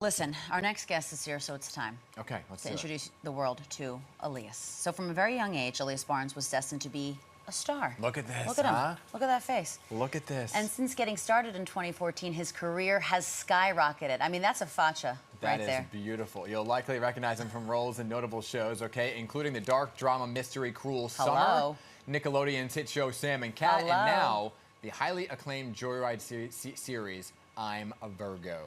Listen, our next guest is here, so it's time. Okay, let's to introduce the world to Allius. So from a very young age, Allius Barnes was destined to be a star. Look at this, Look at him. Look at that face. Look at this. And since getting started in 2014, his career has skyrocketed. I mean, that's a facha right there. That is beautiful. You'll likely recognize him from roles in notable shows, okay, including the dark drama mystery Cruel Summer, Nickelodeon's hit show Sam and Cat, and now the highly acclaimed Joyride series I'm a Virgo.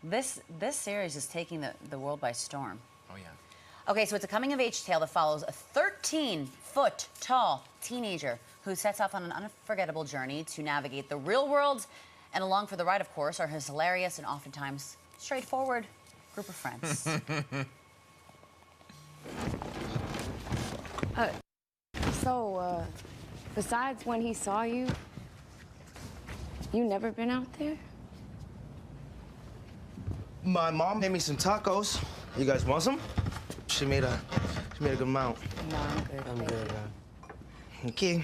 This series is taking the world by storm. Oh, yeah. Okay, so it's a coming-of-age tale that follows a 13-foot-tall teenager who sets off on an unforgettable journey to navigate the real world. And along for the ride, of course, are his hilarious and oftentimes straightforward group of friends. Besides when he saw you, you never been out there? My mom made me some tacos. You guys want some? She made a good amount. No, I'm good. I'm good, man. Okay.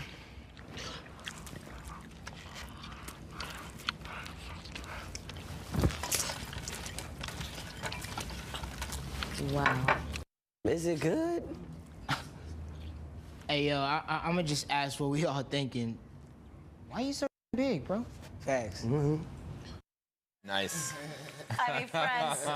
Wow. Is it good? Hey, yo, I'm gonna just ask what we all thinking. Why you so big, bro? Facts. Nice. I mean, friends,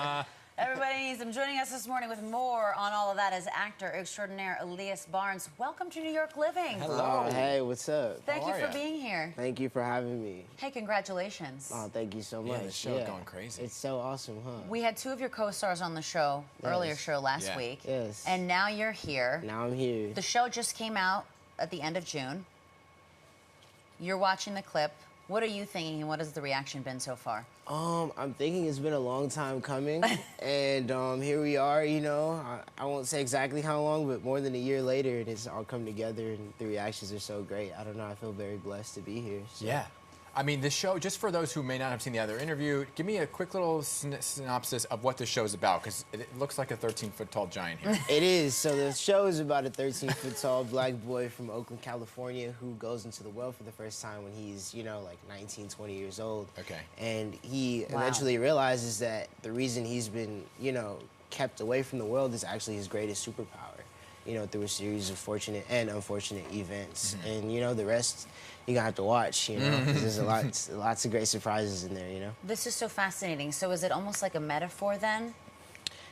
everybody needs them. Joining us this morning with more on all of that is actor extraordinaire Allius Barnes. Welcome to New York Living. Hello. Hey, what's up? Thank you for being here. Thank you for having me. Hey, congratulations. Oh, thank you so much. Yeah, the show's going crazy. It's so awesome, huh? We had two of your co-stars on the show, earlier show last week. Yes. And now you're here. Now I'm here. The show just came out at the end of June. You're watching the clip. What are you thinking, and what has the reaction been so far? I'm thinking it's been a long time coming, and here we are, you know. I won't say exactly how long, but more than a year later, and it's all come together, and the reactions are so great. I don't know, I feel very blessed to be here. So. Yeah. I mean, the show, just for those who may not have seen the other interview, give me a quick little synopsis of what the show's about, because it looks like a 13-foot-tall giant here. It is. So the show is about a 13-foot-tall black boy from Oakland, California, who goes into the world for the first time when he's, you know, like 19, 20 years old. Okay. And he eventually realizes that the reason he's been, you know, kept away from the world is actually his greatest superpower, you know, through a series of fortunate and unfortunate events. And, you know, the rest you're gonna have to watch, you know, because there's lots of great surprises in there, you know. This is so fascinating. So is it almost like a metaphor then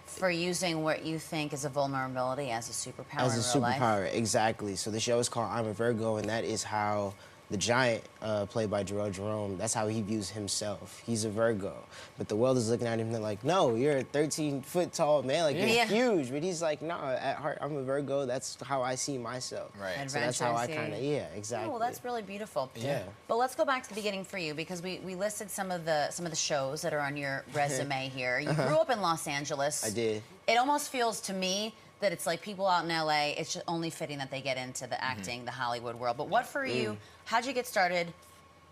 for using what you think is a vulnerability as a superpower in real life? As a superpower, exactly. So the show is called I'm a Virgo, and that is how the giant, played by Jerome, that's how he views himself. He's a Virgo. But the world is looking at him and they're like, no, you're a 13-foot-tall man, like you're huge. But he's like, no, at heart, I'm a Virgo. That's how I see myself. Right. So that's how I kind of, exactly. Oh, well, that's really beautiful. Yeah. But let's go back to the beginning for you, because we listed some of the shows that are on your resume here. You grew up in Los Angeles. I did. It almost feels to me that it's like people out in LA, it's just only fitting that they get into the acting, the Hollywood world. But what for you, how'd you get started?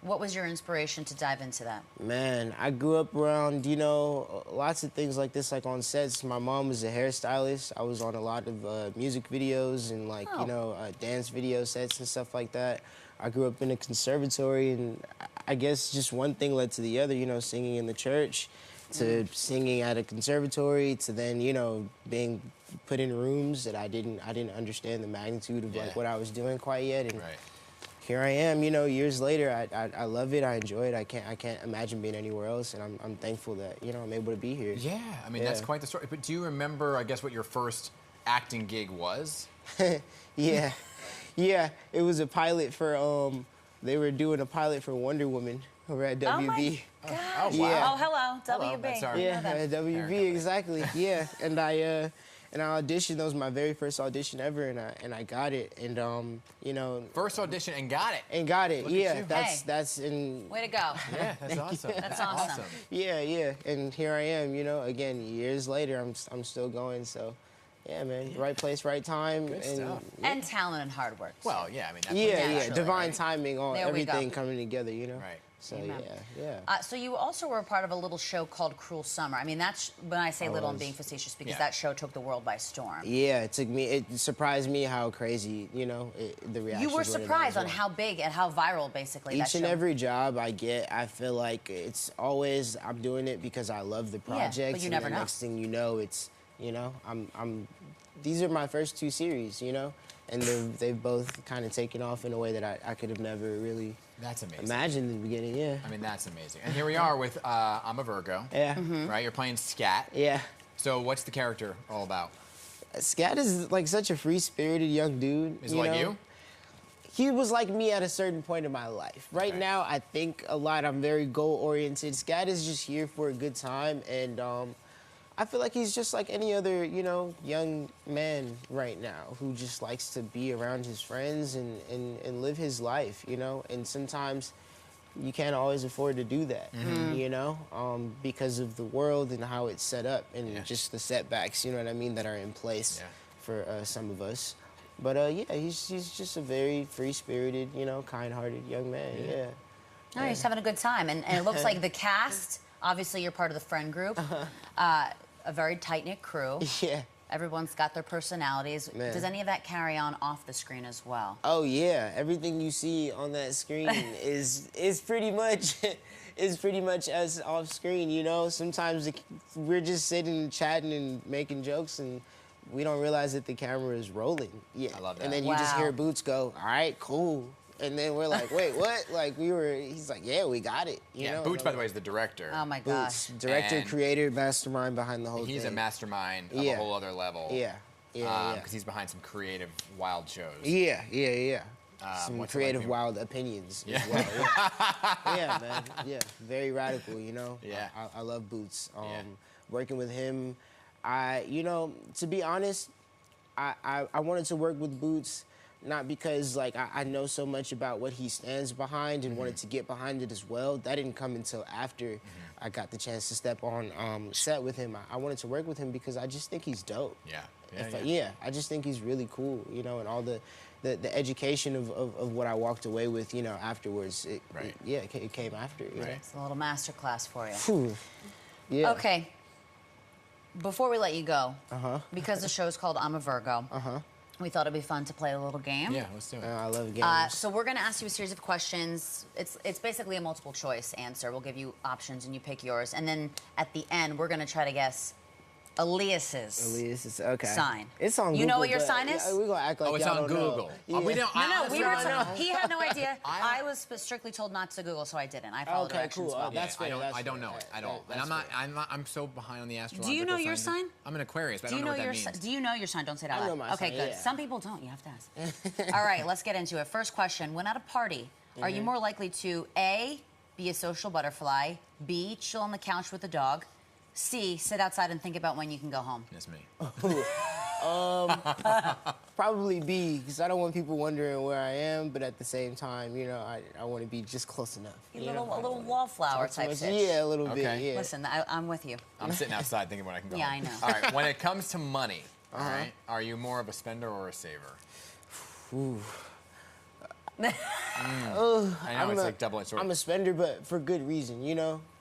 What was your inspiration to dive into that? Man, I grew up around, you know, lots of things like this, like on sets. My mom was a hairstylist. I was on a lot of music videos and like, you know, dance video sets and stuff like that. I grew up in a conservatory, and I guess just one thing led to the other, you know, singing in the church, to singing at a conservatory, to then, you know, being put in rooms that I didn't understand the magnitude of like what I was doing quite yet. And here I am, you know, years later. I love it. I enjoy it. I can't imagine being anywhere else, and I'm thankful that, you know, I'm able to be here. Yeah, I mean, that's quite the story. But do you remember, I guess, what your first acting gig was? Yeah, it was a pilot for, they were doing a pilot for Wonder Woman over at WB. Oh my gosh. Oh, wow. Yeah. Oh, hello, WB. That's our at WB, exactly. Yeah, and I auditioned. That was my very first audition ever, and I got it. And you know, first audition and got it. And got it. Look yeah, at you. that's in. Way to go. Yeah, that's awesome. That's awesome. Yeah, and here I am. You know, again, years later, I'm still going. So. Yeah, man. Right place, right time. Good stuff. And talent and hard work. Well, yeah, I mean, that's divine timing on there everything coming together, you know? Right. So Amen. yeah. So you also were a part of a little show called Cruel Summer. I mean, that's when I say little, I'm being facetious because that show took the world by storm. Yeah, it surprised me how crazy, the reaction. You were surprised on how big and how viral, basically, that Each show. and every job I get, I feel like it's always, I'm doing it because I love the project. but you never and the know. next thing you know, it's, these are my first 2 series, and they've both kind of taken off in a way that I could have never really That's amazing. imagined in the beginning, yeah. I mean, that's amazing. And here we are with I'm a Virgo. Yeah. Right? You're playing Scat. Yeah. So what's the character all about? Scat is like such a free-spirited young dude. Is it like you? He was like me at a certain point in my life. Right now, I think a lot. I'm very goal-oriented. Scat is just here for a good time, and I feel like he's just like any other, young man right now who just likes to be around his friends and live his life, And sometimes you can't always afford to do that, because of the world and how it's set up and just the setbacks, that are in place for some of us. But he's just a very free-spirited, kind-hearted young man. Yeah. No, he's having a good time, and it looks like the cast. Obviously, you're part of the friend group. A very tight-knit crew. Yeah. Everyone's got their personalities. Man. Does any of that carry on off the screen as well? Oh yeah, everything you see on that screen is pretty much us off screen. Sometimes we're just sitting, chatting, and making jokes, and we don't realize that the camera is rolling. Yeah, I love that. And then you just hear Boots go, "All right, cool." And then we're like, wait, what? Like, he's like, yeah, we got it. You know? Boots, by the way, is the director. Oh my gosh. Boots, director, And creator, mastermind behind the whole thing. He's a mastermind of a whole other level. Yeah. Because he's behind some creative, wild shows. Yeah. Some what's it creative, like wild opinions as well. Yeah, man. Yeah, very radical, Yeah. I love Boots. Working with him, to be honest, I wanted to work with Boots not because I know so much about what he stands behind and wanted to get behind it as well. That didn't come until after I got the chance to step on set with him. I wanted to work with him because I just think he's dope. I just think he's really cool, and all the education of what I walked away with, afterwards. It came after. It's a little master class for you. Whew. Yeah. Okay. Before we let you go, because the show's called I'm a Virgo, we thought it'd be fun to play a little game. Yeah, let's do it. I love games. So we're going to ask you a series of questions. It's basically a multiple choice answer. We'll give you options and you pick yours. And then at the end, we're going to try to guess Allius's okay. sign. It's on Google. You know what your sign is? We're going to act like it's y'all on don't know. Google. Yeah. We don't. He had no idea. I was strictly told not to Google, so I didn't. I followed directions cool. well. That's fair. I don't know it at all. And I'm so behind on the astrological. Do you know your signs. sign? I'm an Aquarius, but I don't know what that means. Do you know your sign? Don't say it out I loud. know my Okay, sign, good. yeah. Some people don't. You have to ask. All right, let's get into it. First question. When at a party, are you more likely to A, be a social butterfly, B, chill on the couch with the dog, C, sit outside and think about when you can go home? That's me. Probably B, because I don't want people wondering where I am, but at the same time, I want to be just close enough. A little wallflower type stitch. Yeah, a little bit, Okay. yeah. Listen, I'm with you. I'm sitting outside thinking when I can go Yeah, home. I know. All right, when it comes to money, all right, are you more of a spender or a saver? Ooh. I know it's like double-edged sword. I'm a spender, but for good reason,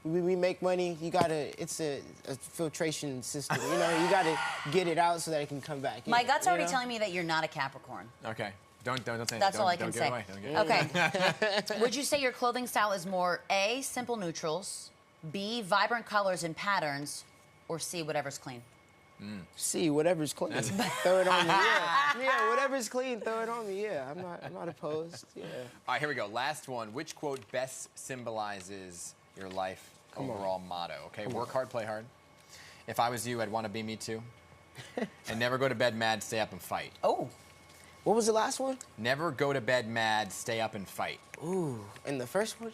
We make money, it's a filtration system, You gotta get it out so that it can come back. My gut's already telling me that you're not a Capricorn. Okay. Don't say anything. That's all I Don't can give it say. away. Don't give it away. Okay. Would you say your clothing style is more A, simple neutrals, B, vibrant colors and patterns, or C, whatever's clean? C, whatever's clean. Throw it on me. Yeah, whatever's clean, throw it on me. Yeah, I'm not opposed. Yeah. All right, here we go. Last one. Which quote best symbolizes your life overall motto? Okay, work hard, play hard. If I was you, I'd want to be me too. And never go to bed mad, stay up and fight. Oh. What was the last one? Never go to bed mad, stay up and fight. Ooh, and the first one?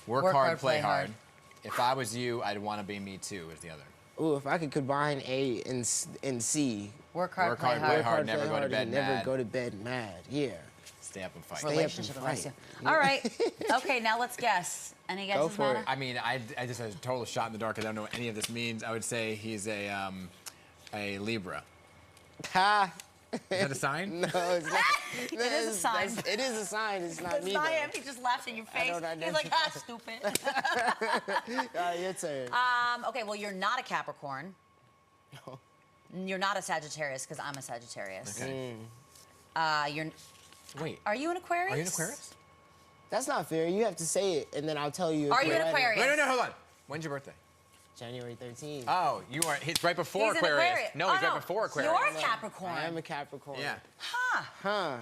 Work hard, play hard. If I was you, I'd want to be me too is the other. Ooh, if I could combine A and C. Work hard, play play hard. hard, never go to bed never mad. go to bed mad. Yeah. Stay up and fight. Relationship advice. Yeah. All right. Okay, now let's guess. Any guesses, for Matt? it. I mean, I just had a total shot in the dark. I don't know what any of this means. I would say he's a Libra. Ha! Is that a sign? No, it's not. It is a sign. It is a sign. It's not It's me. not though. him. He just laughed in your face. don't He's like, ah, stupid. Your turn. Okay, well, you're not a Capricorn. No. You're not a Sagittarius, because I'm a Sagittarius. Okay. You're. Wait. Are you an Aquarius? Are you an Aquarius? That's not fair. You have to say it, and then I'll tell you. Are you an Aquarius? No, hold on. When's your birthday? January 13th. Oh, you are. It's right before He's an Aquarius. Aquarius. No, he's right before Aquarius. You're a Capricorn. I am a Capricorn. Yeah. Huh.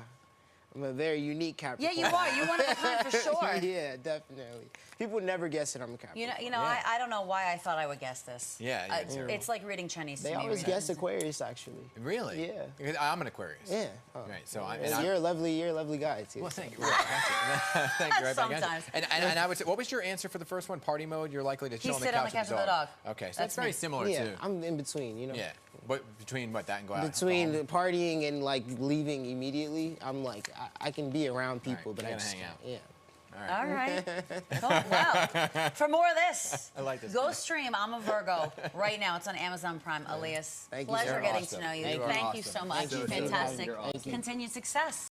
I'm a very unique Capricorn. Yeah, you are. You're one of a kind for sure. Yeah, definitely. People would never guess that I'm a Capricorn. Yeah. I don't know why I thought I would guess this. Yeah, It's like reading Chinese They to me. always really. guess Aquarius, actually. Really? Yeah. Because I'm an Aquarius. Yeah. Oh. Right. So You're a lovely guy too. Well, thank you. Thank you. Right back at Sometimes. you. And I would say, what was your answer for the first one? Party mode. You're likely to chill on the sit couch on the couch with with the dog. Okay, so That's that's very me. similar Yeah, too. I'm in between, you know. Yeah. But between what, that and go out? Between home? partying and like leaving immediately, I'm like I can be around people, Right, but you I gotta just hang can't. out. Yeah. All right. Cool. Well, for more of this, I like this. go stream I'm a Virgo right now. It's on Amazon Prime. Alias, Thank you, pleasure sir. getting Awesome. to know you. You are Thank you awesome. so much. Thank you. Fantastic. Thank you. Continued success.